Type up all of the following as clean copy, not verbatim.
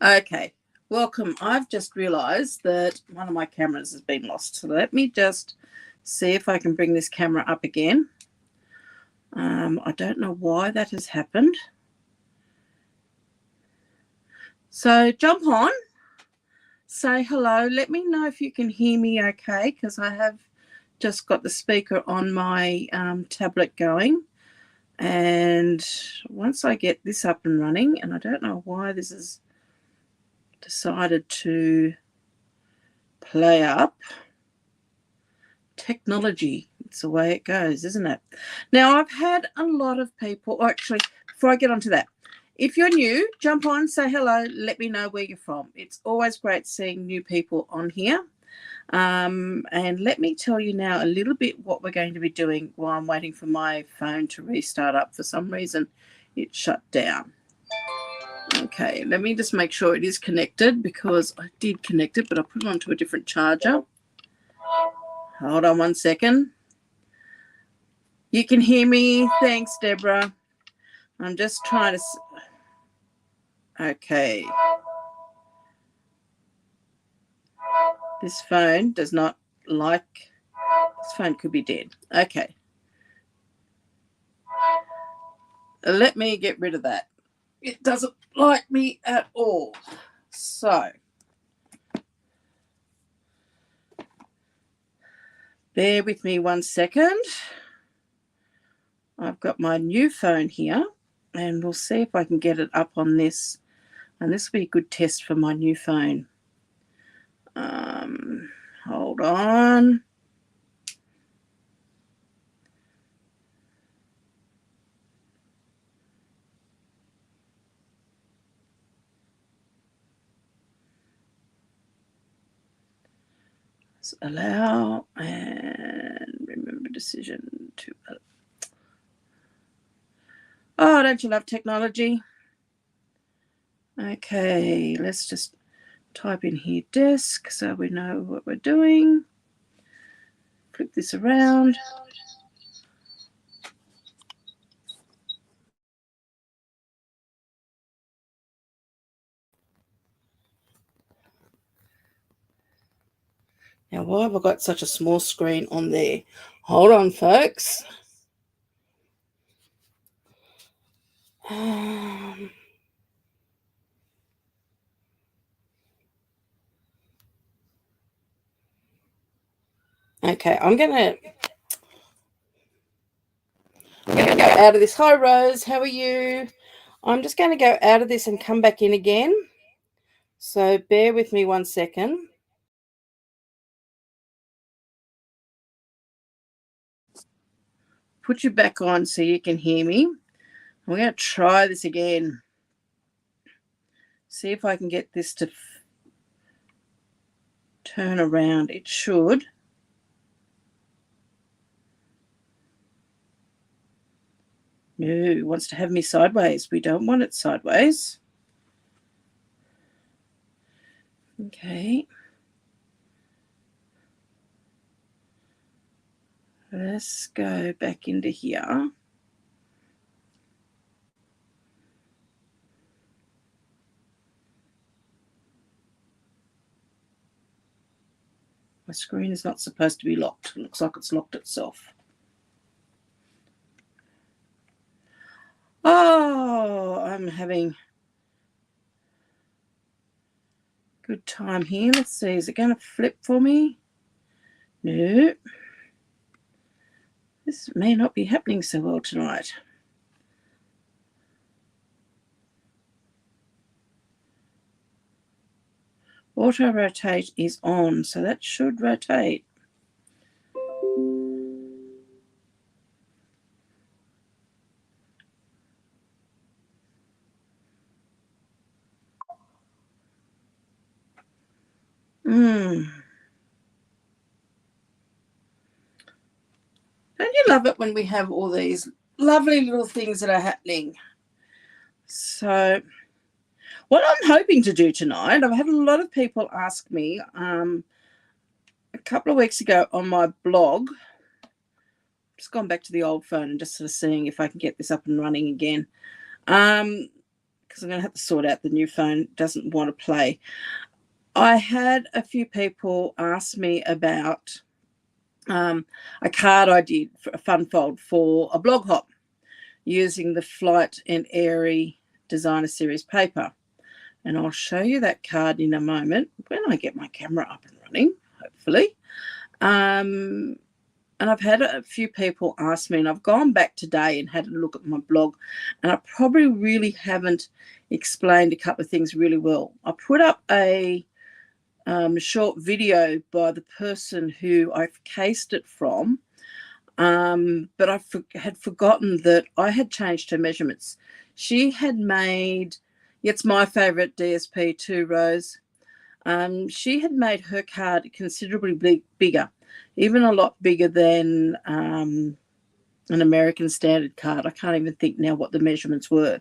Okay, welcome. I've just realised that one of my cameras has been lost. So let me just see if I can bring this camera up again. I don't know why that has happened. So jump on, say hello. Let me know if you can hear me okay, because I have just got the speaker on my tablet going. And once I get this up and running, and I don't know why this has decided to play up. Technology, it's the way it goes, isn't it? Now, I've had a lot of people, or actually, before I get onto that, if you're new, jump on, say hello, let me know where you're from. It's always great seeing new people on here. And let me tell you now a little bit what we're going to be doing while I'm waiting for my phone to restart up. For some reason, it shut down. Okay, let me just make sure it is connected, because I did connect it, but I put it onto a different charger. Hold on one second. You can hear me? Thanks, Deborah. I'm just trying to... Okay. This phone does not like... This phone could be dead. Okay. Let me get rid of that. It doesn't like me at all. So... Bear with me one second. I've got my new phone here, and we'll see if I can get it up on this. And this will be a good test for my new phone. Hold on. Let's allow and remember decision to... Oh, don't you love technology? Okay, let's just type in here desk so we know what we're doing. Flip this around. Now, why have I got such a small screen on there? Hold on, folks. Okay, I'm going to go out of this. Hi, Rose. How are you? I'm just going to go out of this and come back in again. So bear with me one second. Put you back on so you can hear me. I'm going to try this again. See if I can get this to turn around. It should. No, it wants to have me sideways. We don't want it sideways. Okay. Let's go back into here. My screen is not supposed to be locked. It looks like it's locked itself. Oh, I'm having a good time here. Let's see. Is it going to flip for me? No. This may not be happening so well tonight. Auto rotate is on, so that should rotate. Don't you love it when we have all these lovely little things that are happening? So what I'm hoping to do tonight, I've had a lot of people ask me a couple of weeks ago on my blog. Just gone back to the old phone and just sort of seeing if I can get this up and running again. Because because I'm going to have to sort out the new phone. It doesn't want to play. I had a few people ask me about a card I did for a fun fold for a blog hop using the Flight and Airy Designer Series paper. And I'll show you that card in a moment when I get my camera up and running, hopefully. And I've had a few people ask me, and I've gone back today and had a look at my blog, and I probably really haven't explained a couple of things really well. I put up a short video by the person who I've cased it from, but I had forgotten that I had changed her measurements. She had made, it's my favourite DSP 2 Rose. She had made her card considerably bigger, even a lot bigger than an American Standard card. I can't even think now what the measurements were.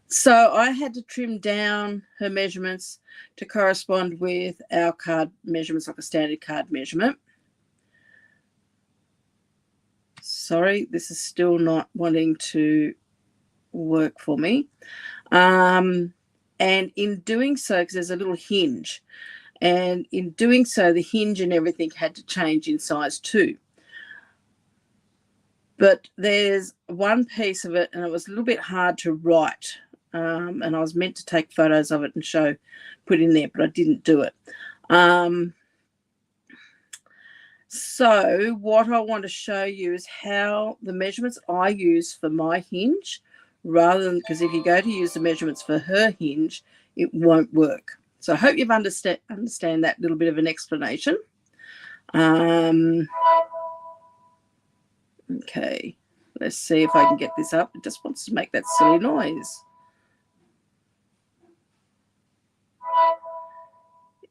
So I had to trim down her measurements to correspond with our card measurements, like a standard card measurement. Sorry, this is still not wanting to work for me. And in doing so, because there's a little hinge, and in doing so, the hinge and everything had to change in size too. But there's one piece of it, and it was a little bit hard to write. And I was meant to take photos of it and put in there, but I didn't do it. So what I want to show you is how the measurements I use for my hinge, rather than, because if you go to use the measurements for her hinge, it won't work. So I hope you've understand that little bit of an explanation. Okay, let's see if I can get this up. It just wants to make that silly noise.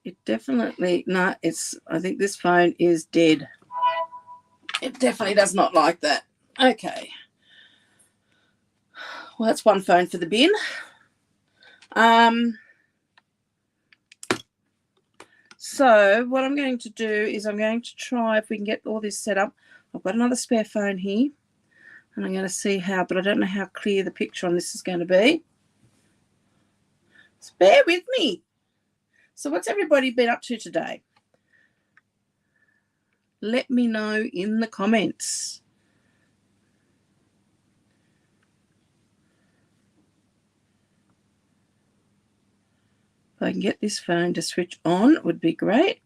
It definitely, no, I think this phone is dead. It definitely does not like that. Okay. Well, that's one phone for the bin. So what I'm going to do is I'm going to try if we can get all this set up. I've got another spare phone here, and I'm going to see how, but I don't know how clear the picture on this is going to be. So bear with me. So what's everybody been up to today? Let me know in the comments. If I can get this phone to switch on, it would be great.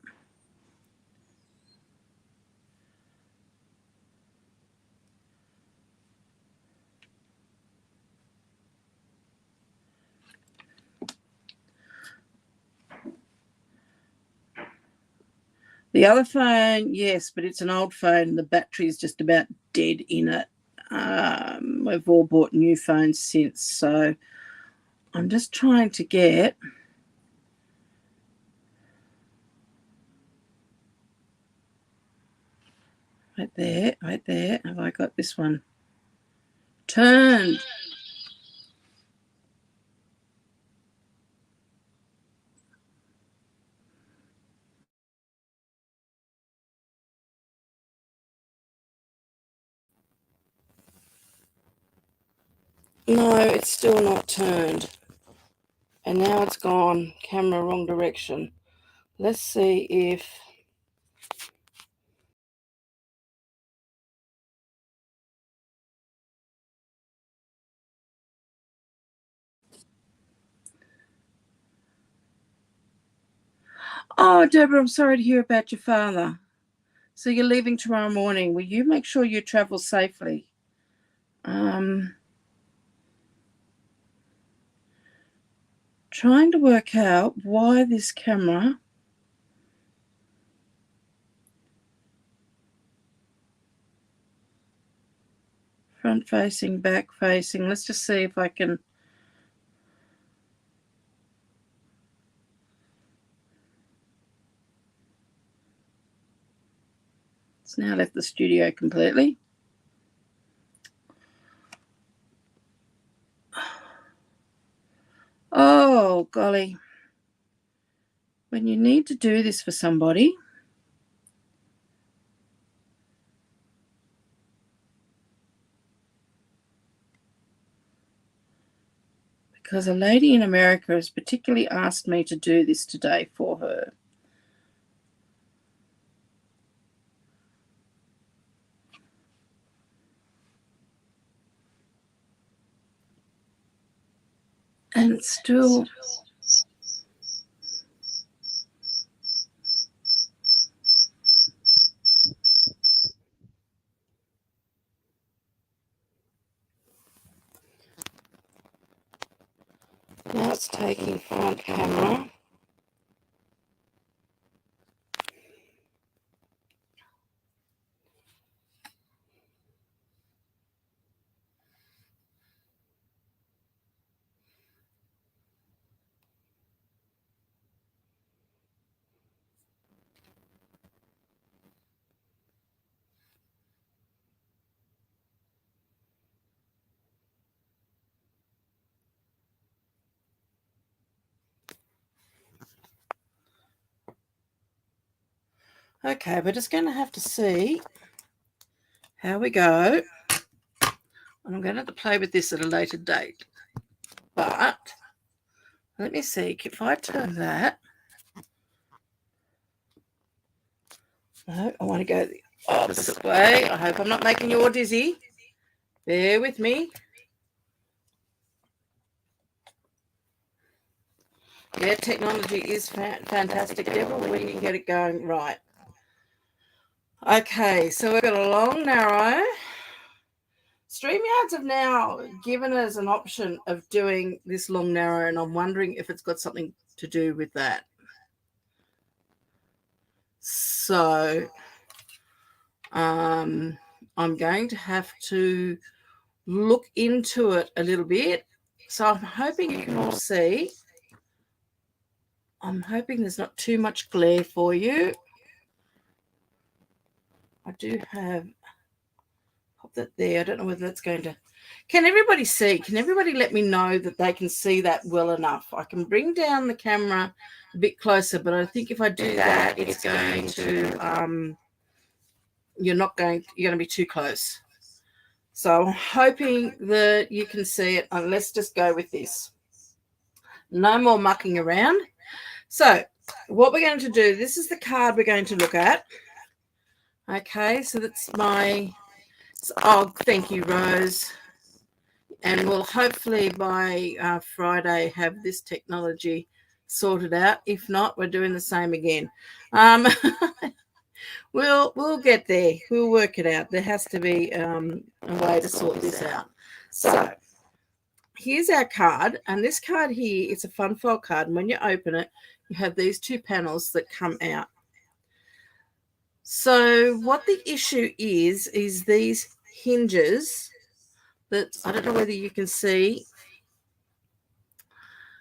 The other phone, yes, but it's an old phone. The battery is just about dead in it. We've all bought new phones since, so I'm just trying to get right there. Have I got this one turned? No, it's still not turned. And now it's gone camera wrong direction. Let's see if... Oh, Deborah, I'm sorry to hear about your father. So you're leaving tomorrow morning. Will you make sure you travel safely? Trying to work out why this camera front facing, back facing. Let's just see if I can. It's now left the studio completely. Oh, golly. When you need to do this for somebody, because a lady in America has particularly asked me to do this today for her. And it's still... Now it's taking front camera. Okay, we're just going to have to see how we go. And I'm going to have to play with this at a later date. But let me see, if I turn that. No, I want to go the opposite way. I hope I'm not making you all dizzy. Bear with me. Yeah, technology is fantastic, Devil, when you can get it going right. Okay, so we've got a long narrow. StreamYards have now given us an option of doing this long narrow, and I'm wondering if it's got something to do with that. So I'm going to have to look into it a little bit. So I'm hoping you can all see. I'm hoping there's not too much glare for you. I do have, pop that there. I don't know whether that's going to, can everybody see? Can everybody let me know that they can see that well enough? I can bring down the camera a bit closer, but I think if I do that, it's going to, you're going to be too close. So I'm hoping that you can see it. And let's just go with this. No more mucking around. So what we're going to do, this is the card we're going to look at. Okay, so that's my, oh, thank you, Rose. And we'll hopefully by Friday have this technology sorted out. If not, we're doing the same again. We'll get there. We'll work it out. There has to be a way to sort this out. So here's our card, and this card here, it's a fun fold card, and when you open it, you have these two panels that come out. So what the issue is these hinges that, I don't know whether you can see,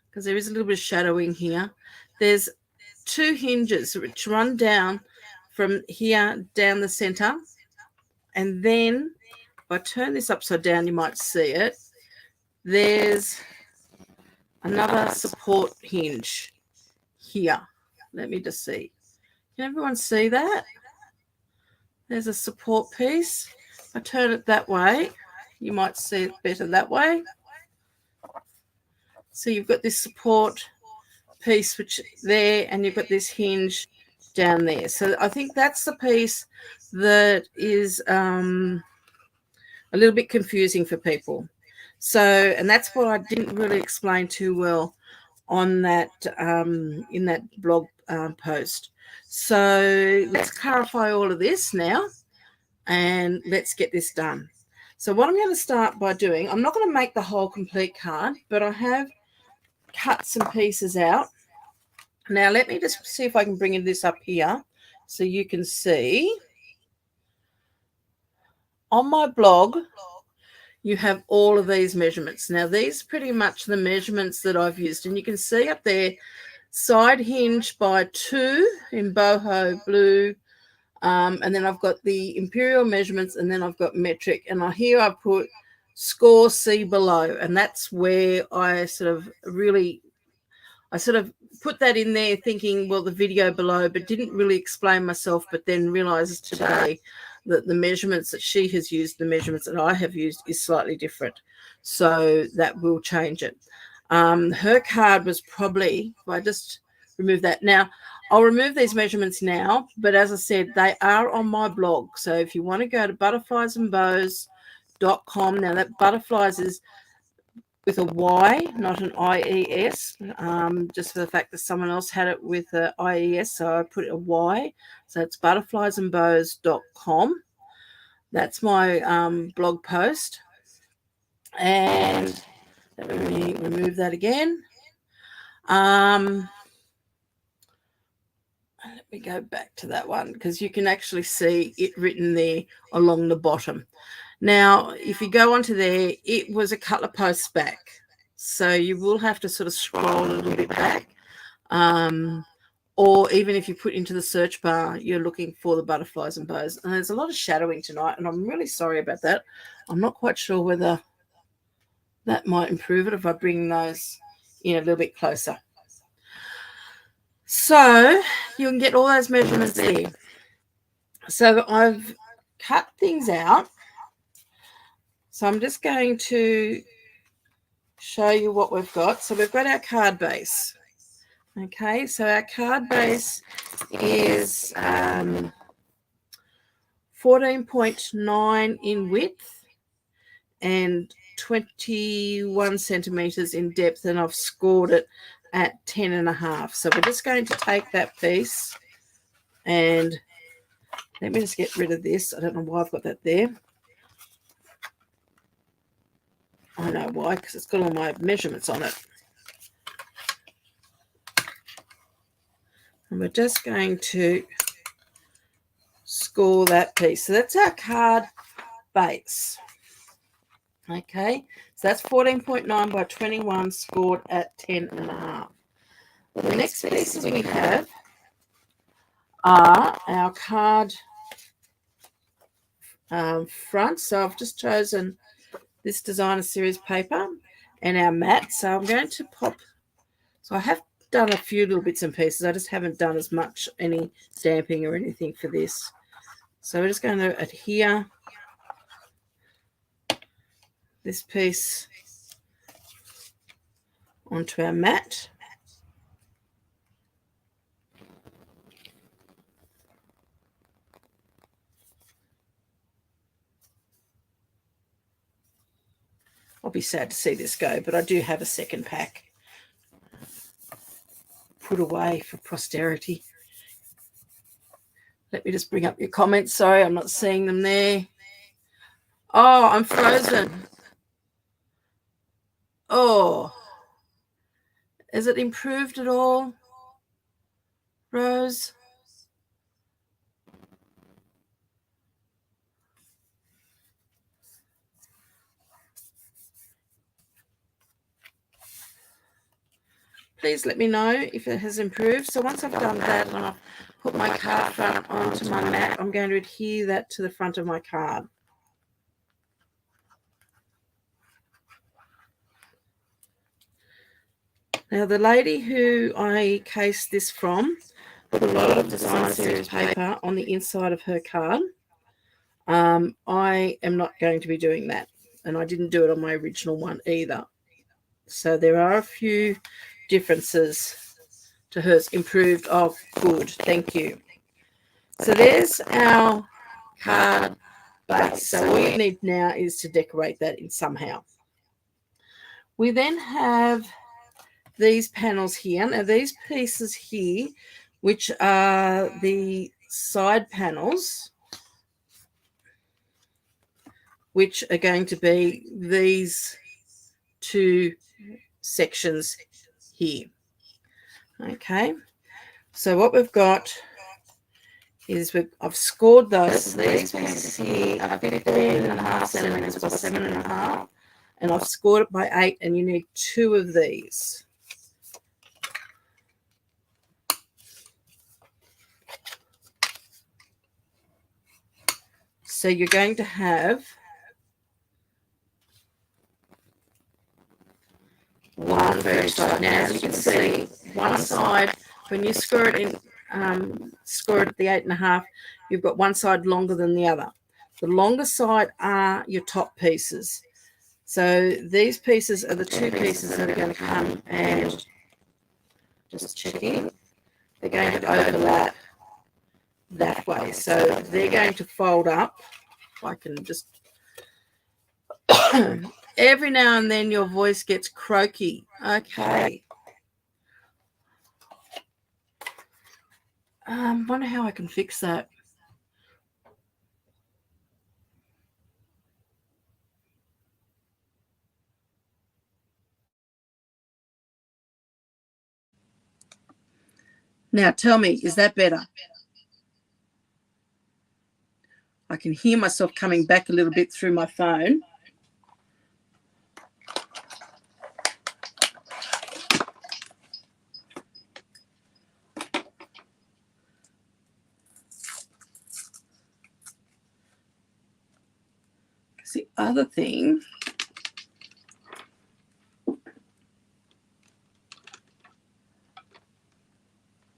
because there is a little bit of shadowing here. There's two hinges which run down from here down the center, and then if I turn this upside down, you might see it. There's another support hinge here. Let me just see. Can everyone see that? There's a support piece. If I turn it that way, you might see it better that way. So you've got this support piece which there, and you've got this hinge down there. So I think that's the piece that is a little bit confusing for people. So, and that's what I didn't really explain too well on that in that blog post. So let's clarify all of this now, and let's get this done. So what I'm going to start by doing, I'm not going to make the whole complete card, but I have cut some pieces out. Now let me just see if I can bring this up here so you can see. On my blog, you have all of these measurements. Now these are pretty much the measurements that I've used, and you can see up there, side hinge by 2 in boho blue, and then I've got the imperial measurements, and then I've got metric, and here I put score C below, and that's where I sort of put that in there thinking, well, the video below, but didn't really explain myself, but then realized today that the measurements that she has used, the measurements that I have used is slightly different. So that will change it. Her card was probably, if I just remove that. Now, I'll remove these measurements now, but as I said, they are on my blog. So if you want to go to butterfliesandbows.com, now that butterflies is with a Y, not an IES, just for the fact that someone else had it with an IES, so I put a Y. So it's butterfliesandbows.com. That's my blog post. And let me remove that again. Let me go back to that one because you can actually see it written there along the bottom. Now, if you go onto there, it was a couple of posts back. So you will have to sort of scroll a little bit back. Or even if you put into the search bar, you're looking for the butterflies and bows. And there's a lot of shadowing tonight, and I'm really sorry about that. I'm not quite sure whether that might improve it if I bring those in a little bit closer. So you can get all those measurements there. So I've cut things out. So I'm just going to show you what we've got. So we've got our card base. Okay, so our card base is 14.9 in width and 21 centimeters in depth, and I've scored it at 10.5. So we're just going to take that piece and let me just get rid of this. I don't know why I've got that there. I know why, because it's got all my measurements on it. And we're just going to score that piece. So that's our card base. Okay, so that's 14.9 by 21 scored at 10.5. The next pieces we have are our card front. So I've just chosen this designer series paper and our mat. So I'm going to pop, so I have done a few little bits and pieces. I just haven't done as much any stamping or anything for this. So we're just going to adhere this piece onto our mat. I'll be sad to see this go, but I do have a second pack put away for posterity. Let me just bring up your comments. Sorry, I'm not seeing them there. Oh, I'm frozen. Oh, has it improved at all, Rose? Please let me know if it has improved. So once I've done that and I've put my card front onto my mat, I'm going to adhere that to the front of my card. Now, the lady who I cased this from put a lot of design series paper on the inside of her card. I am not going to be doing that, and I didn't do it on my original one either. So there are a few differences to hers. Improved. Oh, good. Thank you. So there's our card base. So all you need now is to decorate that in somehow. We then have these panels here. Now these pieces here, which are the side panels, which are going to be these two sections here. Okay, so what we've got is I've scored those. So these pieces here are 15.5 centimeters by 7.5, and I've scored it by 8, and you need 2 of these. So you're going to have one for each side. Now, as you can see, one side, when you score it in, score it at the 8.5, you've got one side longer than the other. The longer side are your top pieces. So these pieces are the two pieces that are going to come and just checking. They're going to overlap that way. So they're going to fold up. I can just every now and then your voice gets croaky. Okay. Wonder how I can fix that. Now tell me, is that better? I can hear myself coming back a little bit through my phone. Because the other thing,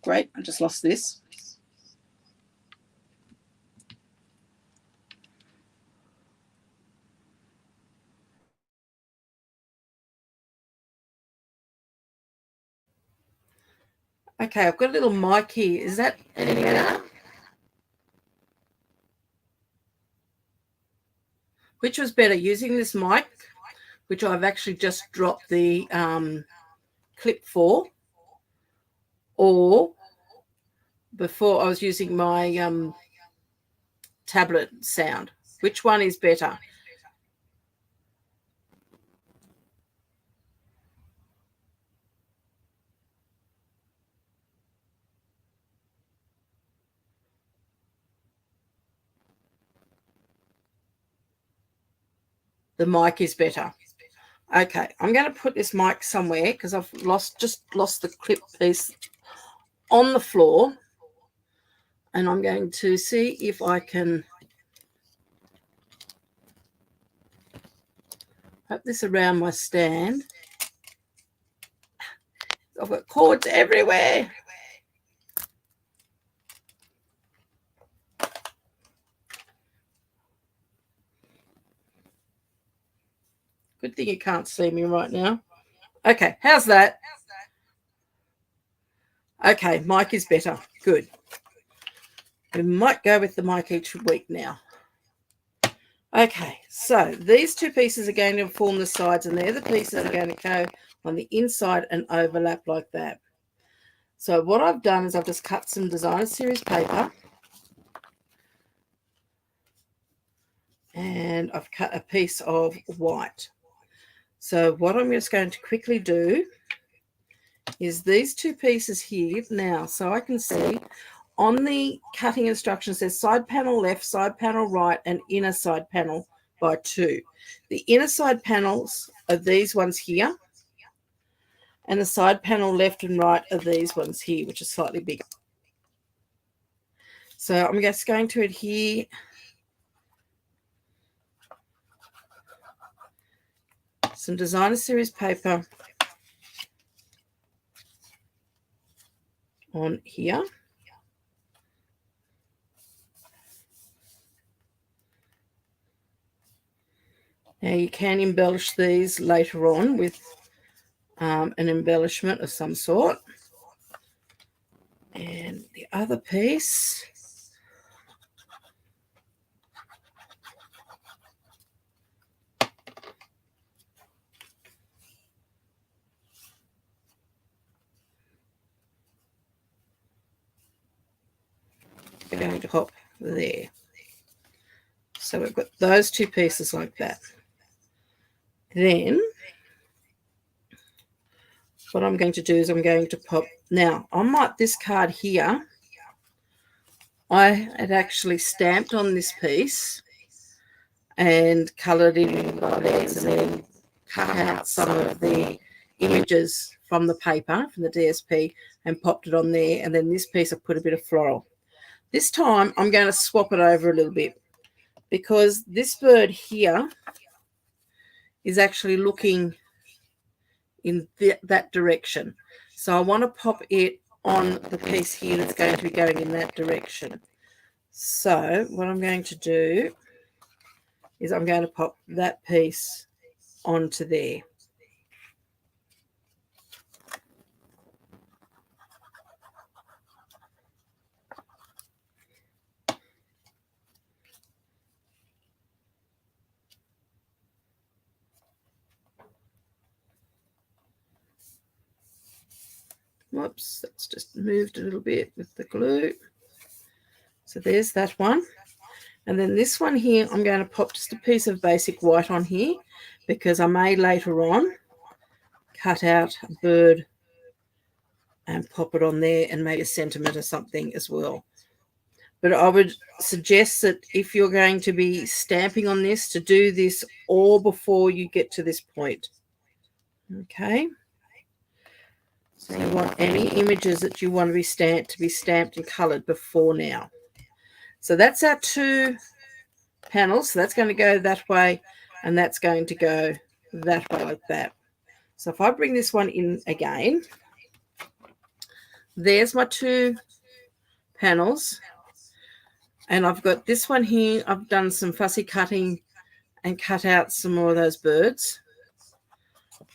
great, I just lost this. Okay, I've got a little mic here. Is that any better? Which was better, using this mic, which I've actually just dropped the clip for, or before I was using my tablet sound? Which one is better? The mic is better. Okay, I'm going to put this mic somewhere because I've just lost the clip piece on the floor, and I'm going to see if I can wrap this around my stand. I've got cords everywhere. Good thing you can't see me right now. Okay, how's that? Okay, mic is better. Good. We might go with the mic each week now. Okay, so these two pieces are going to form the sides, and they're the pieces that are going to go on the inside and overlap like that. So what I've done is I've just cut some designer series paper, and I've cut a piece of white. So what I'm just going to quickly do is these two pieces here now, so I can see on the cutting instructions there's side panel left, side panel right, and inner side panel by 2. The inner side panels are these ones here, and the side panel left and right are these ones here, which are slightly bigger. So I'm just going to adhere some designer series paper on here. Now you can embellish these later on with an embellishment of some sort. And the other piece, going to pop there. So we've got those two pieces like that. Then what I'm going to do is I'm going to pop, now on this card here, I had actually stamped on this piece and coloured it in letters and then cut out some of the images from the paper, from the DSP, and popped it on there. And then this piece I put a bit of floral. This time I'm going to swap it over a little bit, because this bird here is actually looking in that direction. So I want to pop it on the piece here that's going to be going in that direction. So what I'm going to do is I'm going to pop that piece onto there. Whoops, that's just moved a little bit with the glue. So there's that one. And then this one here, I'm going to pop just a piece of basic white on here because I may later on cut out a bird and pop it on there and make a sentiment or something as well. But I would suggest that if you're going to be stamping on this, to do this all before you get to this point. Okay. So you want any images that you want to be stamped and coloured before now. So that's our two panels. So that's going to go that way, and that's going to go that way like that. So if I bring this one in again, there's my two panels. And I've got this one here. I've done some fussy cutting and cut out some more of those birds.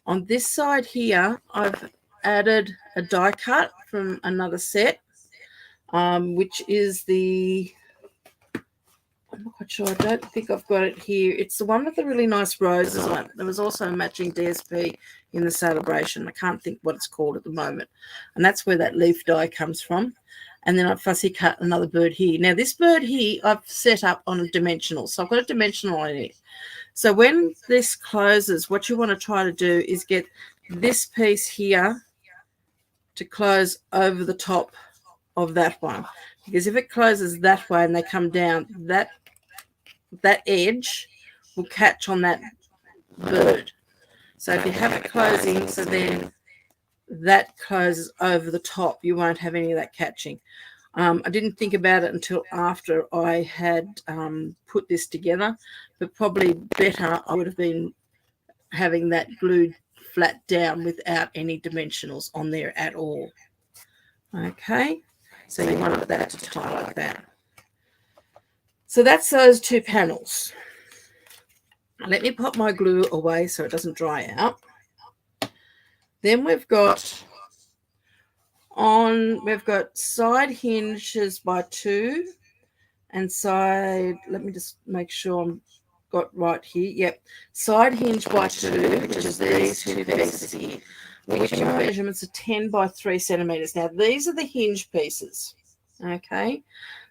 On this side here, I've added a die cut from another set, which is the, I'm not quite sure, I don't think I've got it here. It's the one with the really nice roses on it. There was also a matching DSP in the celebration. I can't think what it's called at the moment. And that's where that leaf die comes from. And then I've fussy cut another bird here. Now, this bird here I've set up on a dimensional. So I've got a dimensional on it. So when this closes, what you want to try to do is get this piece here to close over the top of that one. Because if it closes that way and they come down, that edge will catch on that bird. So if you have it closing, so then that closes over the top, you won't have any of that catching. I didn't think about it until after I had put this together, but probably better I would have been having that glued flat down without any dimensionals on there at all. Okay, so you want that to tie like that. So that's those two panels. Let me pop my glue away so it doesn't dry out. Then we've got side hinges by 2 and side, let me just make sure I'm got right here. Yep, side hinge by 2, which is these two pieces here, which are measurements of 10 by 3 centimeters. Now these are the hinge pieces. Okay,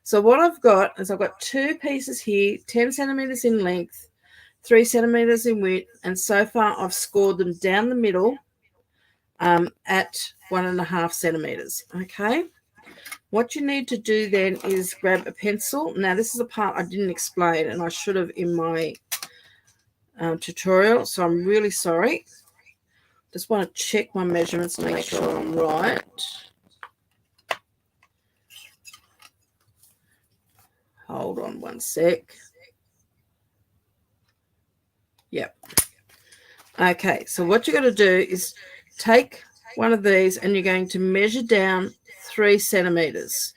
so what I've got is I've got 2 pieces here, 10 centimeters in length, 3 centimeters in width, and so far I've scored them down the middle at 1.5 centimeters. Okay, what you need to do then is grab a pencil. Now this is a part I didn't explain and I should have in my tutorial, so I'm really sorry. Just want to check my measurements to make sure I'm right. Hold on one sec. Yep. Okay, so what you're going to do is take one of these and you're going to measure down 3 centimeters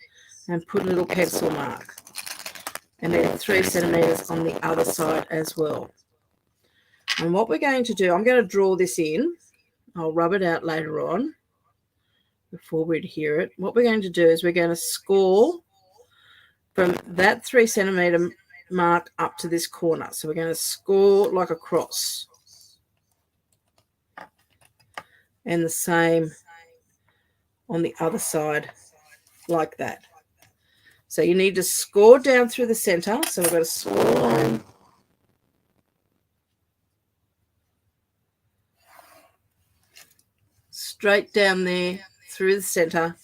and put a little pencil mark, and then 3 centimeters on the other side as well. And what we're going to do, I'm going to draw this in. I'll rub it out later on before we adhere it. What we're going to do is we're going to score from that 3 centimeter mark up to this corner. So we're going to score like a cross. And the same on the other side like that. So you need to score down through the center. So we've got a score line straight down there through the center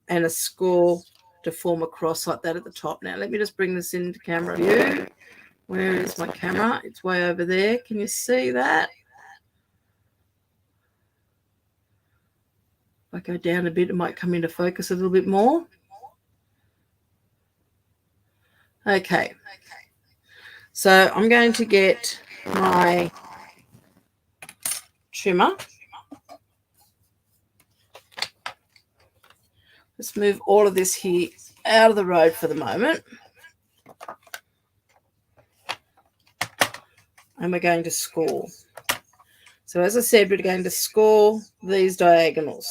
and a score to form a cross like that at the top. Now let me just bring this into camera view. Where is my camera? It's way over there. Can you see that? If I go down a bit, it might come into focus a little bit more. Okay. So I'm going to get my trimmer. Let's move all of this here out of the road for the moment. And we're going to score. So as I said, we're going to score these diagonals.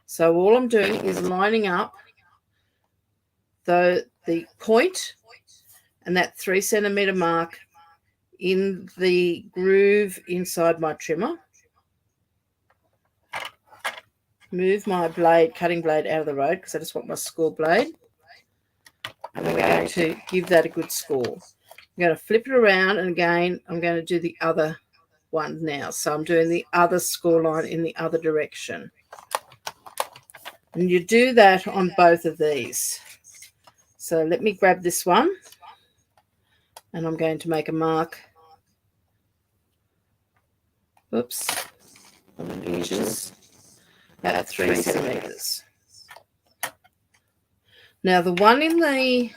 So all I'm doing is lining up the point and that 3 centimetre mark in the groove inside my trimmer. Move my cutting blade out of the road because I just want my score blade. And we're going to give that a good score. I'm going to flip it around, and again, I'm going to do the other one now. So I'm doing the other score line in the other direction. And you do that on both of these. So let me grab this one, and I'm going to make a mark. Oops, on the inches, about 3 centimetres. Now the one in the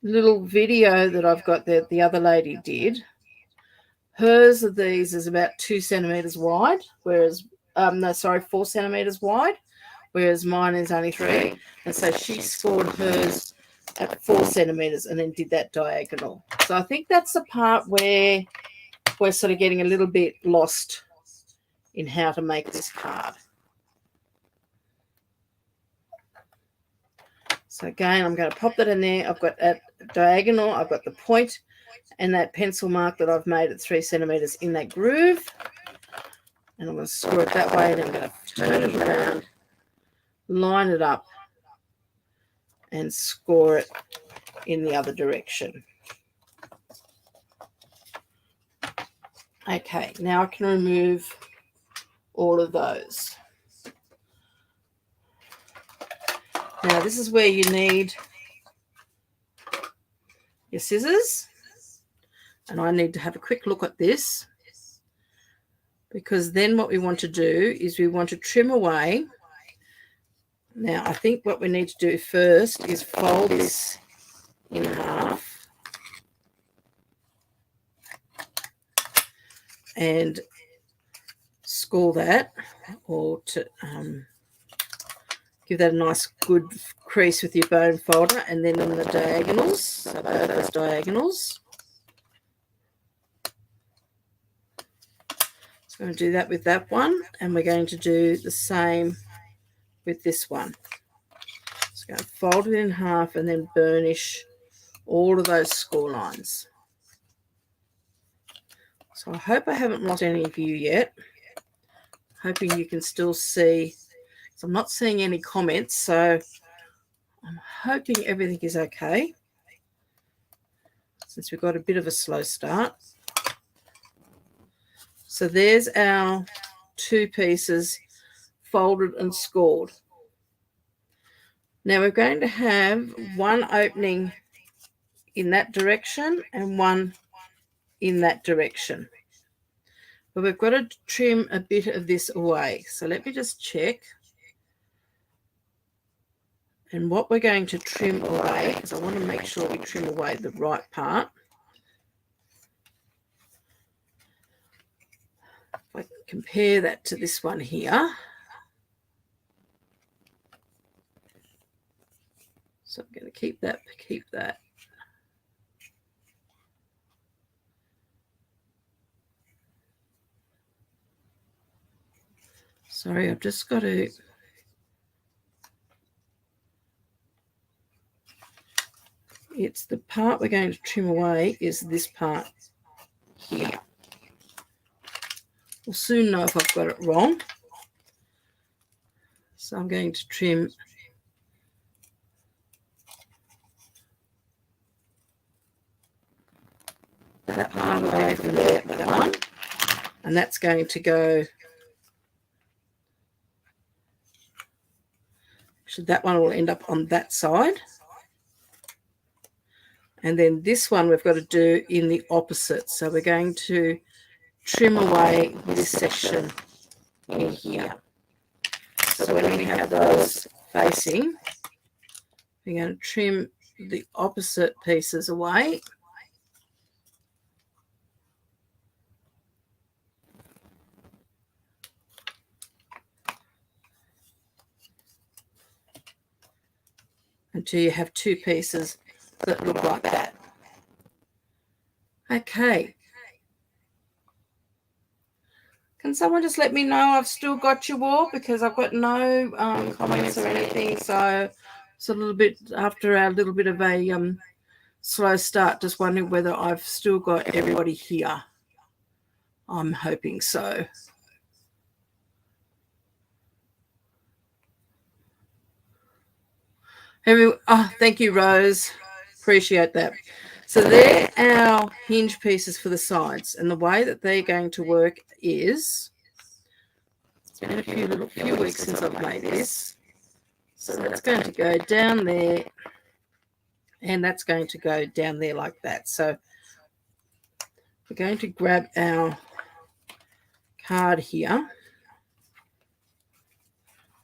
little video that I've got that the other lady did, hers of these is about 2 centimetres wide, whereas 4 centimetres wide, whereas mine is only 3. And so she scored hers at 4 centimetres and then did that diagonal. So I think that's the part where we're sort of getting a little bit lost in how to make this card. So again, I'm going to pop that in there. I've got that diagonal, I've got the point and that pencil mark that I've made at 3 centimetres in that groove. And I'm going to score it that way, and I'm going to turn it around, line it up, and score it in the other direction. Okay, now I can remove all of those. Now this is where you need your scissors, and I need to have a quick look at this, because then what we want to do is we want to trim away. Now I think what we need to do first is fold this in half and score that, or to give that a nice good crease with your bone folder, and then on the diagonals, so both those diagonals. So I'm going to do that with that one, and we're going to do the same with this one. So I'm going to fold it in half and then burnish all of those score lines. So I hope I haven't lost any of you yet. Hoping you can still see. So I'm not seeing any comments, so I'm hoping everything is okay, since we've got a bit of a slow start. So there's our 2 pieces folded and scored. Now we're going to have one opening in that direction and one in that direction. But we've got to trim a bit of this away. So let me just check. And what we're going to trim away, because I want to make sure we trim away the right part. If I compare that to this one here. So I'm going to keep that. Sorry, I've just got to... It's the part we're going to trim away is this part here. We'll soon know if I've got it wrong. So I'm going to trim that part away from there, that one. And that's going to go... Actually, that one will end up on that side. And then this one we've got to do in the opposite. So we're going to trim away this section in here. So when we have those facing, we're going to trim the opposite pieces away. Until you have 2 pieces that look like that. Okay. Can someone just let me know I've still got you all, because I've got no comments or anything. So it's a little bit after our little bit of a slow start, just wondering whether I've still got everybody here. I'm hoping so. Thank you, Rose. Appreciate that. So they're our hinge pieces for the sides, and the way that they're going to work is, it's been a few weeks since I've made this. So that's going to go down there, and that's going to go down there like that. So we're going to grab our card here.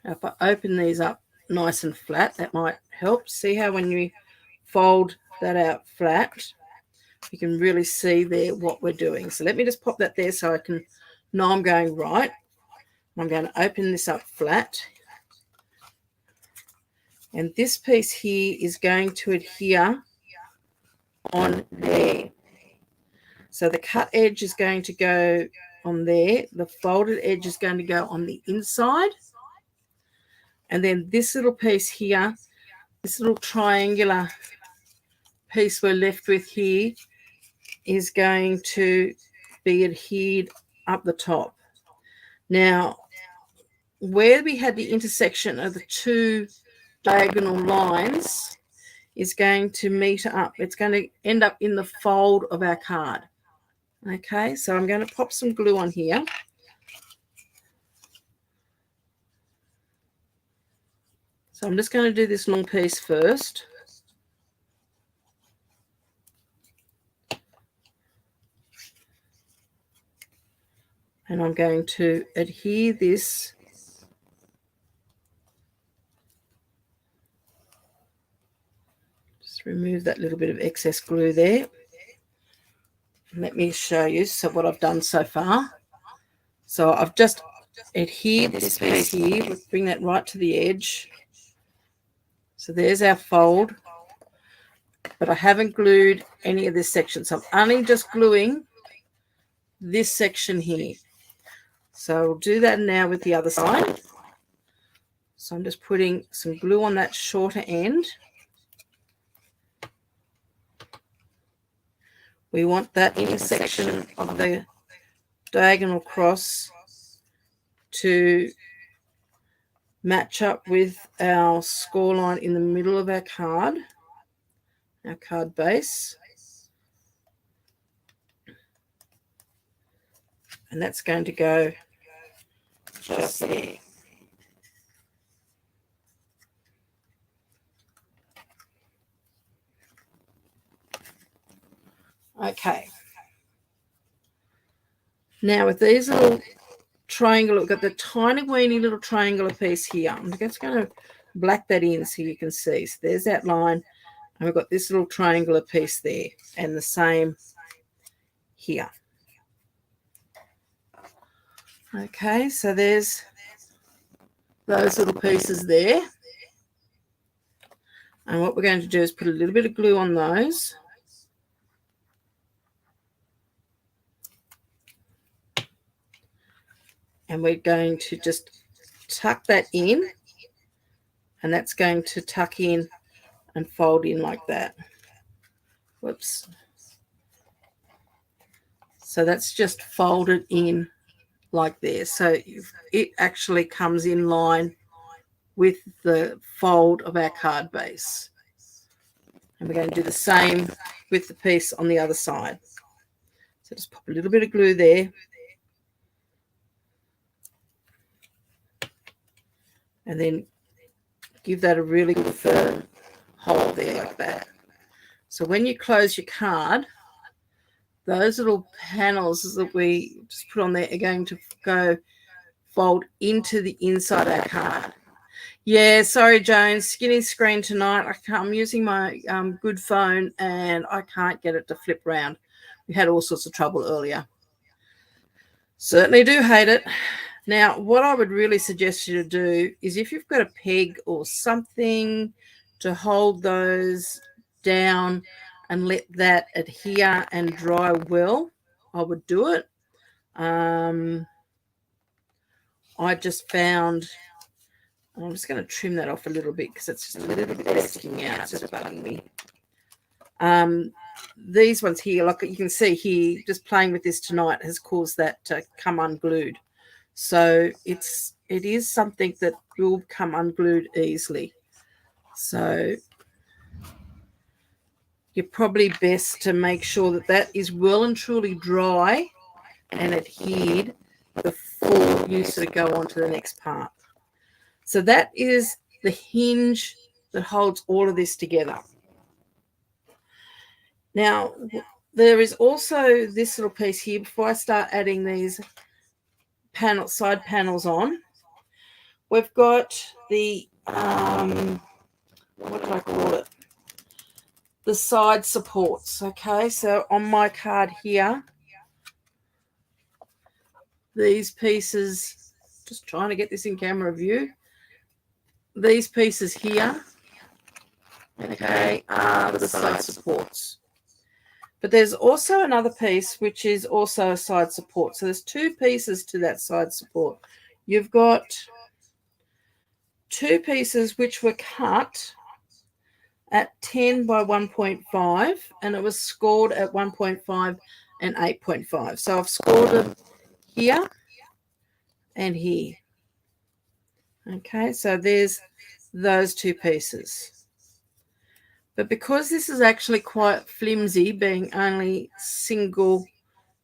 Now, if I open these up nice and flat, that might help. See how when you fold that out flat, you can really see there what we're doing. So let me just pop that there so I can know I'm going right. I'm going to open this up flat. And this piece here is going to adhere on there. So the cut edge is going to go on there. The folded edge is going to go on the inside. And then this little piece here, this little triangular piece we're left with here, is going to be adhered up the top. Now, where we had the intersection of the two diagonal lines is going to meet up. It's going to end up in the fold of our card. Okay, so I'm going to pop some glue on here. So I'm just going to do this long piece first. And I'm going to adhere this remove that little bit of excess glue there. Let me show you what I've done so far. So I've just adhered this piece here. We'll bring that right to the edge. So there's our fold, but I haven't glued any of this section. So I'm only just gluing this section here. So we'll do that now with the other side. So I'm just putting some glue on that shorter end. We want that intersection of the diagonal cross to match up with our score line in the middle of our card base. And that's going to go just there. Okay. Now with these little triangle, we've got the tiny weeny little triangular piece here. I'm just going to black that in so you can see. So there's that line, and we've got this little triangular piece there, and the same here. Okay, so there's those little pieces there. And what we're going to do is put a little bit of glue on those. And we're going to just tuck that in, and that's going to tuck in and fold in like that. Whoops. So that's just folded in like there. So it actually comes in line with the fold of our card base. And we're going to do the same with the piece on the other side. So just pop a little bit of glue there. And then give that a really good firm hold there like that. So when you close your card, those little panels that we just put on there are going to go fold into the inside of our card. Yeah, sorry, Jones, skinny screen tonight. I'm using my good phone and I can't get it to flip round. We had all sorts of trouble earlier. Certainly do hate it. Now, what I would really suggest you to do is if you've got a peg or something to hold those down and let that adhere and dry well, I would do it. I just found, I'm just going to trim that off a little bit because it's just a little bit sticking out. It's just bugging me. These ones here, like you can see here, just playing with this tonight has caused that to come unglued. So it is something that will come unglued easily. So you're probably best to make sure that that is well and truly dry and adhered before you sort of go on to the next part. So that is the hinge that holds all of this together. Now, there is also this little piece here before I start adding these side panels on. We've got the, what do I call it? The side supports, okay? So on my card here, these pieces, just trying to get this in camera view, these pieces here, okay, are the side supports. But there's also another piece which is also a side support. So there's two pieces to that side support. You've got two pieces which were cut at 10 by 1.5, and it was scored at 1.5 and 8.5. So I've scored it here and here. Okay, so there's those two pieces. But because this is actually quite flimsy, being only single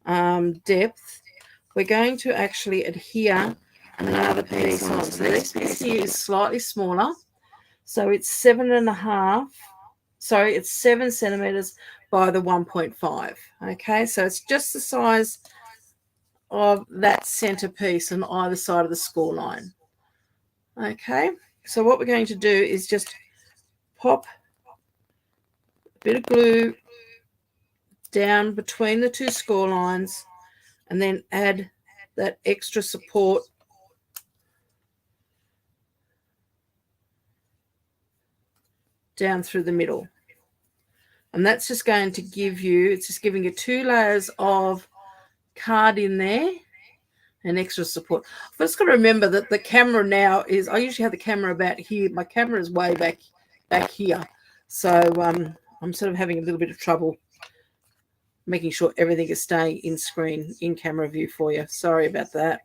depth, we're going to actually adhere another piece on. So this piece here is slightly smaller. So it's 7 centimeters by the 1.5. Okay, so it's just the size of that center piece on either side of the score line. Okay, so what we're going to do is just pop a bit of glue down between the two score lines and then add that extra support down through the middle. And that's just going to give you, it's just giving you 2 layers of card in there and extra support. I've just got to remember that the camera now is, I usually have the camera about here. My camera is way back here. So I'm sort of having a little bit of trouble making sure everything is staying in screen, in camera view for you. Sorry about that.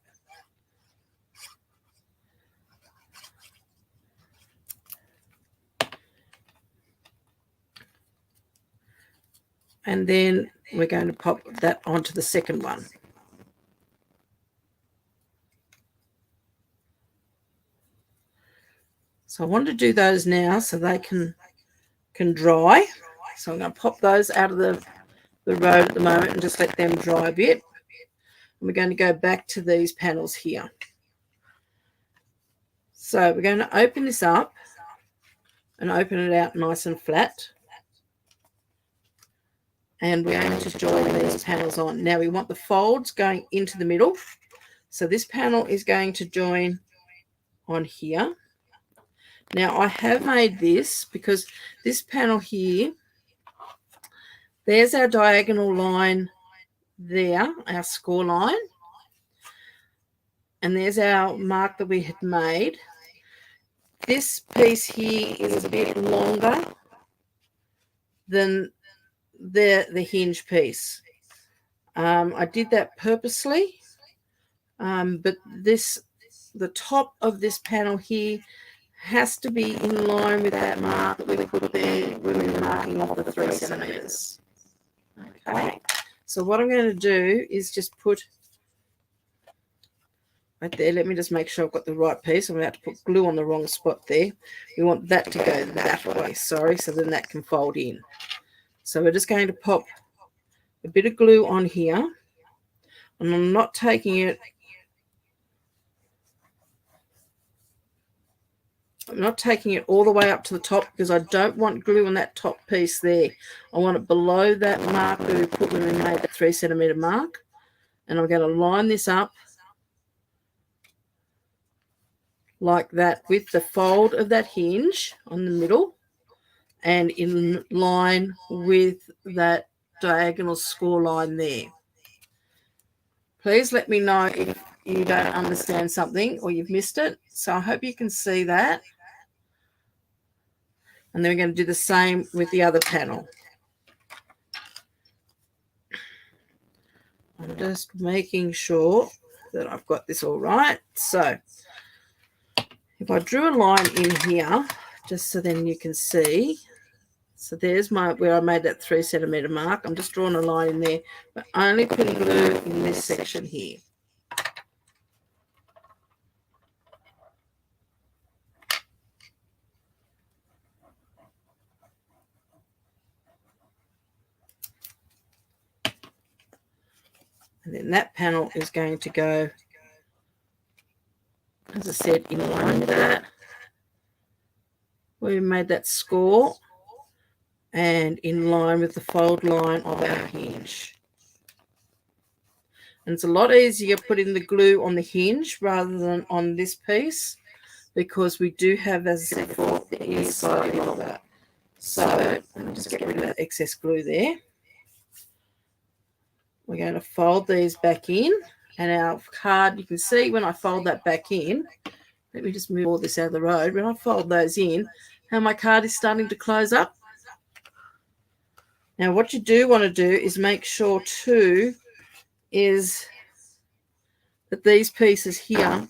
And then we're going to pop that onto the second one. So I want to do those now so they can dry. So I'm going to pop those out of the road at the moment and just let them dry a bit. And we're going to go back to these panels here. So we're going to open this up and open it out nice and flat. And we're going to join these panels on. Now we want the folds going into the middle. So this panel is going to join on here. Now I have made this because this panel here, there's our diagonal line there, our score line. And there's our mark that we had made. This piece here is a bit longer than the hinge piece. I did that purposely, but the top of this panel here has to be in line with that mark that we put there when we were marking off the 3 centimeters. Okay, so what I'm going to do is just put right there. Let me just make sure I've got the right piece. I'm about to put glue on the wrong spot there. We want that to go that way, sorry, so then that can fold in. So we're just going to pop a bit of glue on here, and I'm not taking it, all the way up to the top because I don't want glue on that top piece there. I want it below that mark that we put when we made that 3 centimeter mark. And I'm going to line this up like that with the fold of that hinge on the middle and in line with that diagonal score line there. Please let me know you don't understand something or you've missed it. So I hope you can see that. And then we're going to do the same with the other panel. I'm just making sure that I've got this all right. So if I drew a line in here, just so then you can see. So there's where I made that 3 centimetre mark. I'm just drawing a line in there, but only putting glue in this section here. And then that panel is going to go, as I said, in line with that. We made that score and in line with the fold line of our hinge. And it's a lot easier putting the glue on the hinge rather than on this piece because we do have, as I said before, the ear slightly longer. So let me just get rid of that excess glue there. We're going to fold these back in, and our card, you can see when I fold that back in, let me just move all this out of the road. When I fold those in, how my card is starting to close up. Now what you do want to do is make sure too is that these pieces here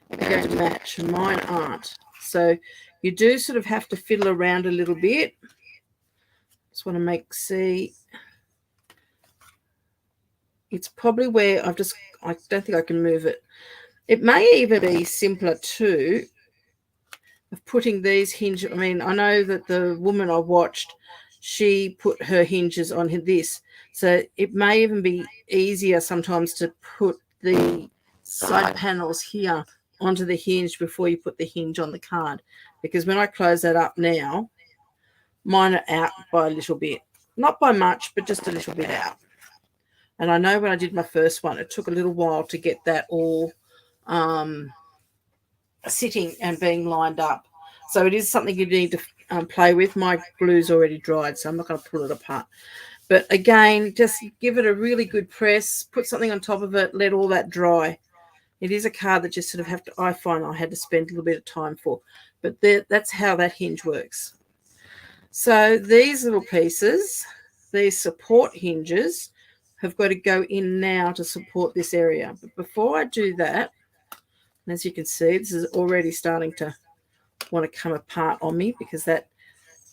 are going to match, and mine aren't. So you do sort of have to fiddle around a little bit. Just want to see. It's probably where I don't think I can move it. It may even be simpler too of putting these hinges. I mean, I know that the woman I watched, she put her hinges on this. So it may even be easier sometimes to put the side panels here onto the hinge before you put the hinge on the card. Because when I close that up now, mine are out by a little bit. Not by much, but just a little bit out. And I know when I did my first one, it took a little while to get that all sitting and being lined up. So it is something you need to play with. My glue's already dried, so I'm not going to pull it apart. But again, just give it a really good press, put something on top of it, let all that dry. It is a card that you sort of have to, I find I had to spend a little bit of time for. But that's how that hinge works. So these little pieces, these support hinges, have got to go in now to support this area. But before I do that, and as you can see, this is already starting to want to come apart on me because that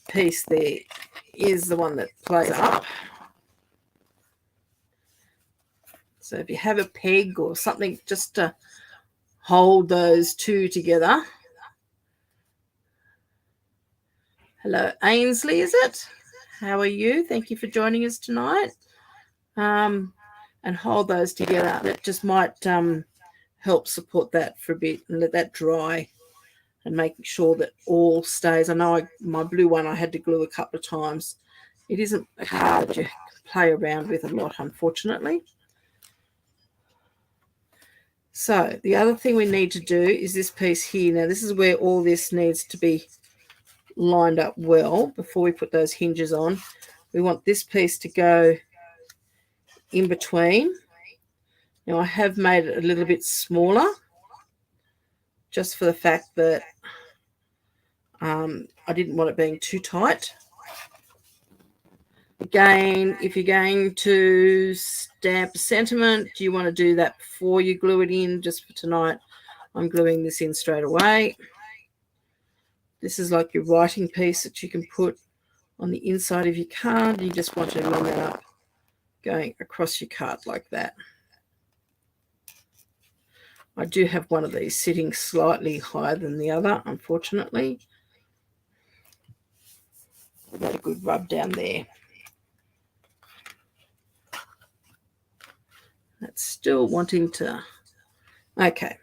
piece there is the one that plays up. So if you have a peg or something just to hold those two together. Hello, Ainsley, is it? How are you? Thank you for joining us tonight. And hold those together. That just might help support that for a bit and let that dry and making sure that all stays. I know my blue one I had to glue a couple of times. It isn't a card that you play around with a lot, unfortunately. So the other thing we need to do is this piece here. Now this is where all this needs to be lined up well before we put those hinges on. We want this piece to go in between. Now I have made it a little bit smaller just for the fact that I didn't want it being too tight. Again, if you're going to stamp a sentiment, do you want to do that before you glue it in? Just for tonight, I'm gluing this in straight away. This is like your writing piece that you can put on the inside of your card. You just want to line that up going across your card like that. I do have one of these sitting slightly higher than the other, unfortunately. Got a good rub down there. That's still wanting to. Okay.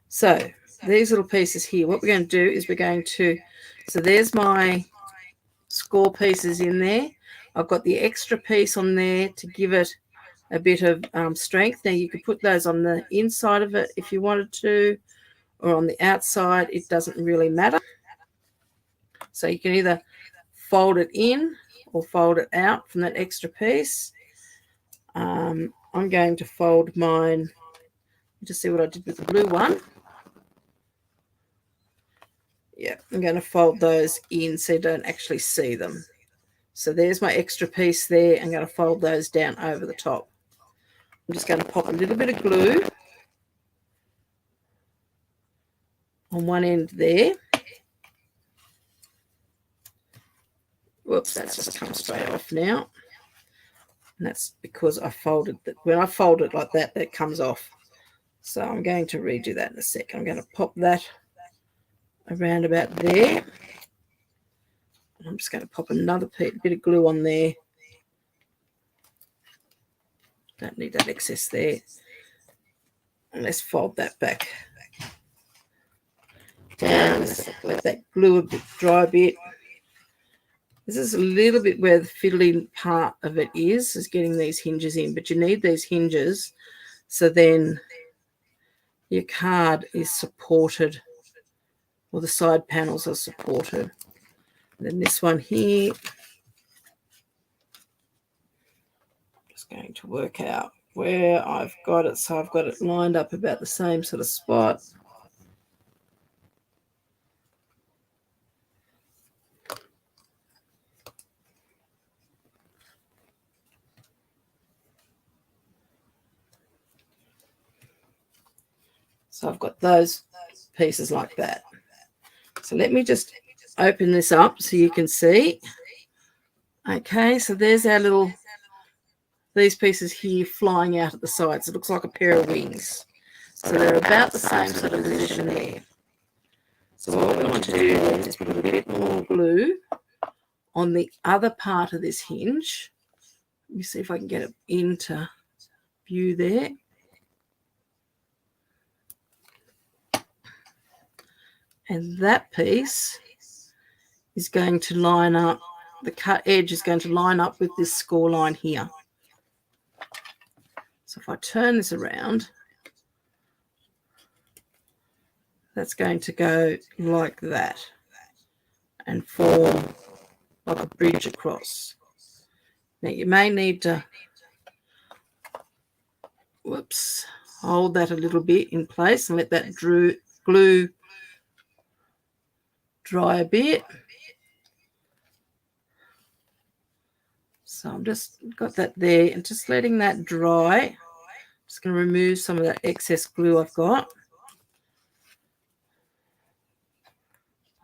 So these little pieces here, what we're going to do is we're going to, so there's my score pieces in there. I've got the extra piece on there to give it a bit of strength. Now you could put those on the inside of it if you wanted to, or on the outside. It doesn't really matter. So you can either fold it in or fold it out from that extra piece. I'm going to fold mine Just see what I did with the blue one. Yeah, I'm going to fold those in so you don't actually see them. So there's my extra piece there. I'm going to fold those down over the top. I'm just going to pop a little bit of glue on one end there. Whoops, that's just come straight off now. And that's because I folded that. When I fold it like that, that comes off. So I'm going to redo that in a sec. I'm going to pop that around about there. And I'm just going to pop another bit of glue on there. Don't need that excess there. And let's fold that back down. Let that glue a bit dry a bit. This is a little bit where the fiddling part of it is getting these hinges in. But you need these hinges so then your card is supported, or the side panels are supported. And then this one here, just going to work out where I've got it. So I've got it lined up about the same sort of spot. So I've got those pieces like that. So let me just open this up so you can see. Okay, so there's our little, these pieces here flying out at the sides. It looks like a pair of wings. So they're about the same sort of position there. So what we want to do then is put a bit more glue on the other part of this hinge. Let me see if I can get it into view there. And that piece is going to line up, the cut edge is going to line up with this score line here. So if I turn this around, that's going to go like that and form like a bridge across. Now you may need to, whoops, hold that a little bit in place and let that glue dry a bit. So I'm just got that there and just letting that dry. Just going to remove some of that excess glue I've got.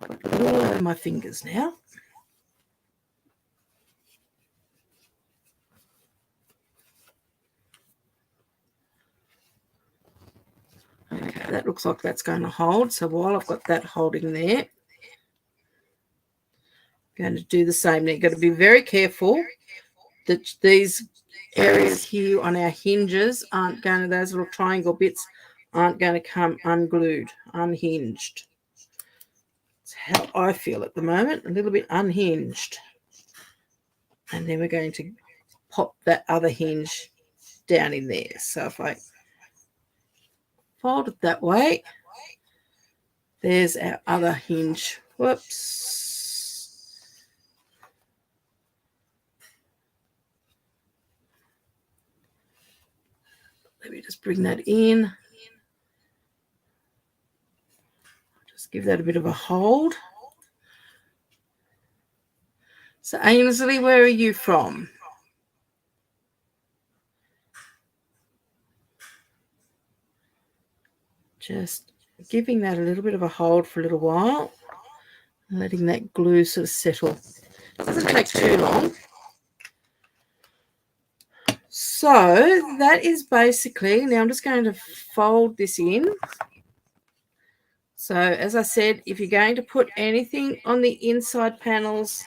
I've got it all over my fingers now. Okay, that looks like that's going to hold. So while I've got that holding there, I'm going to do the same. Now you've got to be very careful that these areas here on our hinges aren't going to, those little triangle bits aren't going to come unglued, unhinged. That's how I feel at the moment, a little bit unhinged. And then we're going to pop that other hinge down in there. So if I fold it that way, there's our other hinge. Whoops. Let me just bring that in. Just give that a bit of a hold. So Ainsley, where are you from? Just giving that a little bit of a hold for a little while. And letting that glue sort of settle. It doesn't take too long. So that is basically, now I'm just going to fold this in. So as I said, if you're going to put anything on the inside panels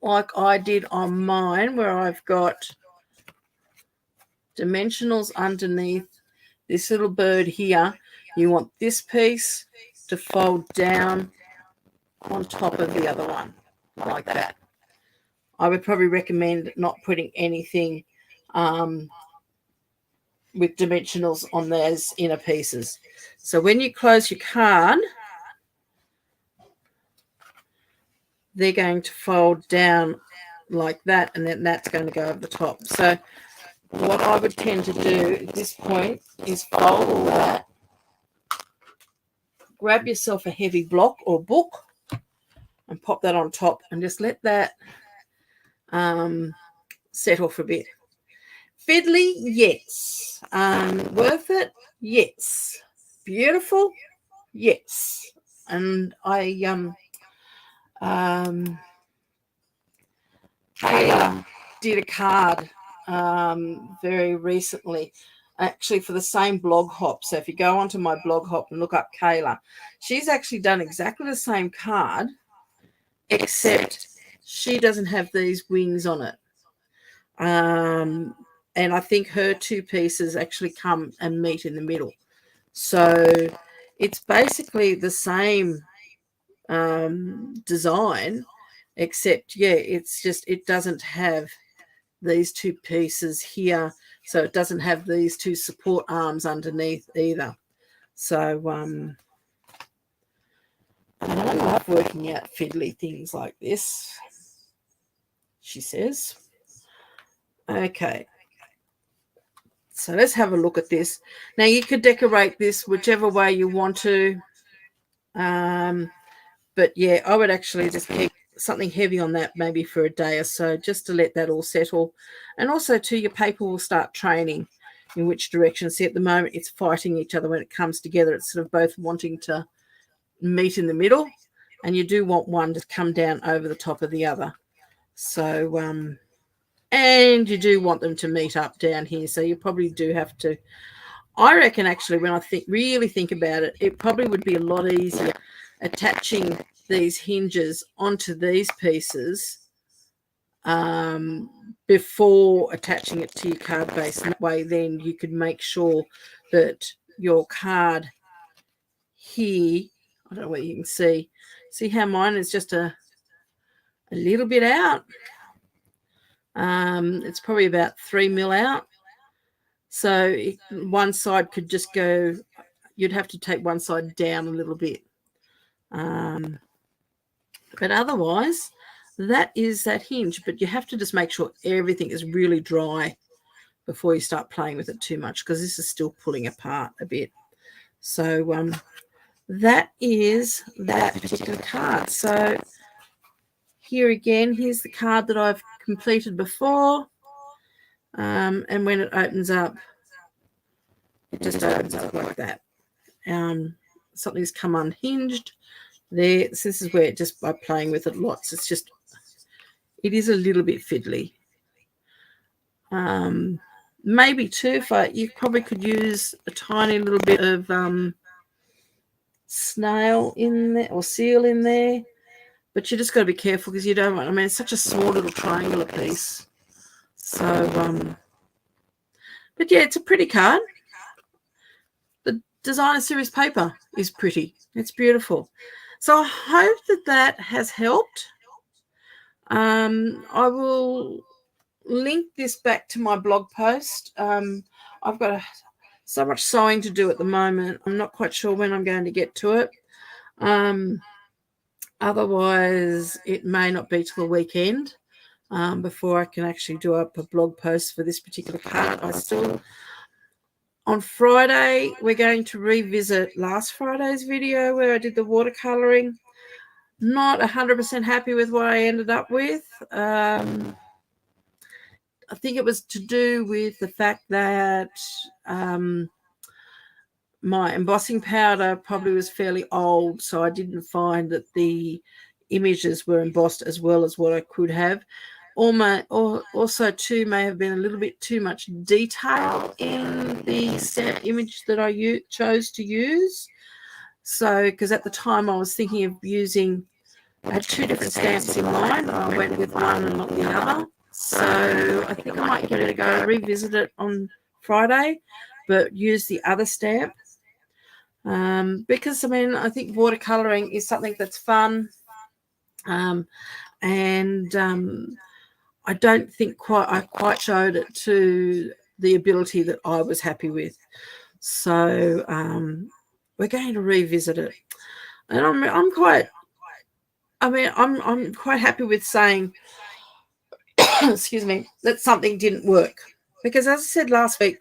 like I did on mine, where I've got dimensionals underneath this little bird here, you want this piece to fold down on top of the other one, like that. I would probably recommend not putting anything with dimensionals on those inner pieces. So when you close your card, they're going to fold down like that, and then that's going to go over the top. So what I would tend to do at this point is fold all that, grab yourself a heavy block or book and pop that on top and just let that settle for a bit. Fiddly, yes. Worth it, yes. Beautiful, yes. And I did a card very recently, actually for the same blog hop. So if you go onto my blog hop and look up Kayla, she's actually done exactly the same card, except she doesn't have these wings on it. And I think her two pieces actually come and meet in the middle. So it's basically the same design, except, yeah, it's just it doesn't have these two pieces here. So it doesn't have these two support arms underneath either. So I love working out fiddly things like this, she says. Okay. So let's have a look at this. Now you could decorate this whichever way you want to. But yeah, I would actually just keep something heavy on that maybe for a day or so, just to let that all settle. And also too, your paper will start training in which direction. See, at the moment it's fighting each other when it comes together. It's sort of both wanting to meet in the middle, and you do want one to come down over the top of the other. So and you do want them to meet up down here, so you probably do have to, I reckon actually, when I really think about it, it probably would be a lot easier attaching these hinges onto these pieces before attaching it to your card base. That way then you could make sure that your card here, I don't know whether you can see how mine is just a little bit out. It's probably about 3 mil out. So one side could just go, you'd have to take one side down a little bit. But otherwise, that is that hinge. But you have to just make sure everything is really dry before you start playing with it too much, because this is still pulling apart a bit. So that is that particular card. So here again, here's the card that I've completed before. And when it opens up, it just opens up like that. Something's come unhinged there. So this is where, just by playing with it lots, it's just, it is a little bit fiddly. Maybe too, you probably could use a tiny little bit of snail in there or seal in there, but you just got to be careful because you don't want, I mean, it's such a small little triangular piece. So but yeah, it's a pretty card. The designer series paper is pretty, it's beautiful. So I hope that has helped. I will link this back to my blog post. I've got so much sewing to do at the moment. I'm not quite sure when I'm going to get to it. Otherwise, it may not be till the weekend before I can actually do up a blog post for this particular card. On Friday, we're going to revisit last Friday's video where I did the watercolouring. Not 100% happy with what I ended up with. I think it was to do with the fact that my embossing powder probably was fairly old, so I didn't find that the images were embossed as well as what I could have. Also too, may have been a little bit too much detail in the stamp image that I chose to use. So, because at the time I was thinking of using, I had two different stamps in mind, but I went with one and not the other. So I think I might give it a go, revisit it on Friday, but use the other stamp. Because, I mean, I think watercolouring is something that's fun. And I don't think I quite showed it to the ability that I was happy with. So we're going to revisit it. And I'm quite happy with saying, excuse me, that something didn't work. Because as I said last week,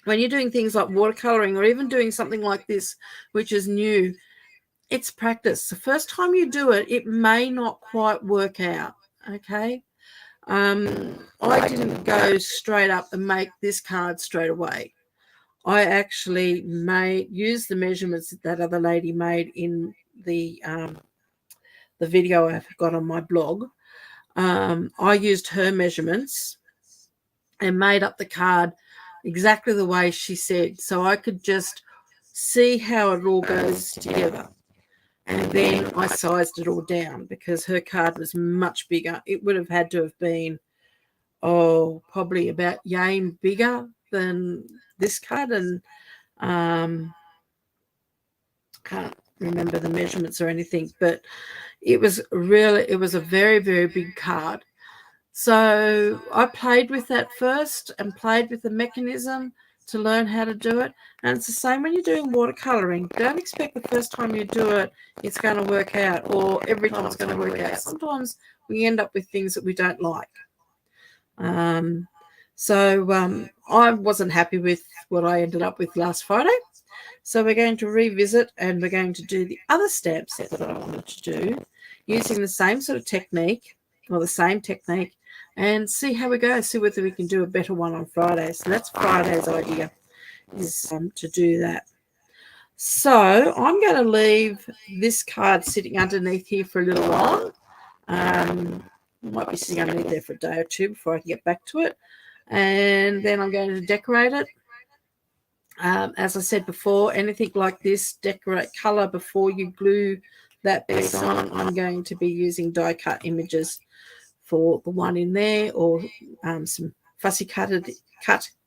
when you're doing things like watercoloring or even doing something like this, which is new, it's practice. The first time you do it, it may not quite work out, okay? I didn't go straight up and make this card straight away. I actually used the measurements that other lady made in the video I've got on my blog. I used her measurements and made up the card exactly the way she said, so I could just see how it all goes together. And then I sized it all down because her card was much bigger. It would have had to have been, probably about yay bigger than this card. And can't remember the measurements or anything, but it was a very, very big card. So I played with that first and played with the mechanism to learn how to do it. And it's the same when you're doing watercoloring. Don't expect the first time you do it, it's going to work out, or every time it's going to work out. Sometimes we end up with things that we don't like. So I wasn't happy with what I ended up with last Friday. So we're going to revisit and we're going to do the other stamp set that I wanted to do using the same sort of technique or the same technique and see how we go, see whether we can do a better one on Friday. So that's Friday's idea, is to do that. So I'm going to leave this card sitting underneath here for a little while. Might be sitting underneath there for a day or two before I can get back to it. And then I'm going to decorate it. As I said before, anything like this, decorate colour before you glue that piece on. I'm going to be using die cut images for the one in there, or some fussy cut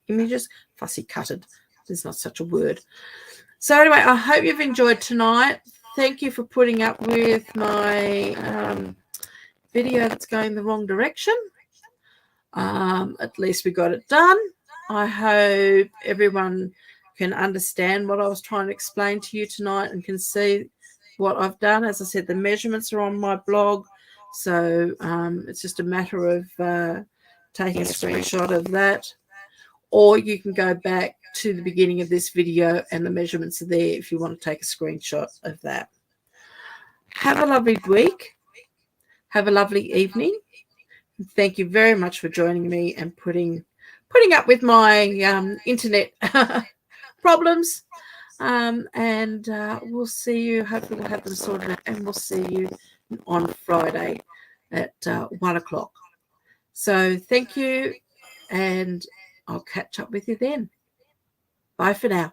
images. Fussy cutted, there's not such a word. So anyway, I hope you've enjoyed tonight. Thank you for putting up with my video that's going the wrong direction. At least we got it done. I hope everyone can understand what I was trying to explain to you tonight and can see what I've done. As I said, the measurements are on my blog, so it's just a matter of taking a screenshot of that, or you can go back to the beginning of this video and the measurements are there if you want to take a screenshot of that. Have a lovely week. Have a lovely evening. Thank you very much for joining me and putting up with my internet problems. And we'll see you. Hopefully we'll have them sorted out, and we'll see you on Friday at 1 o'clock. So thank you, and I'll catch up with you then. Bye for now.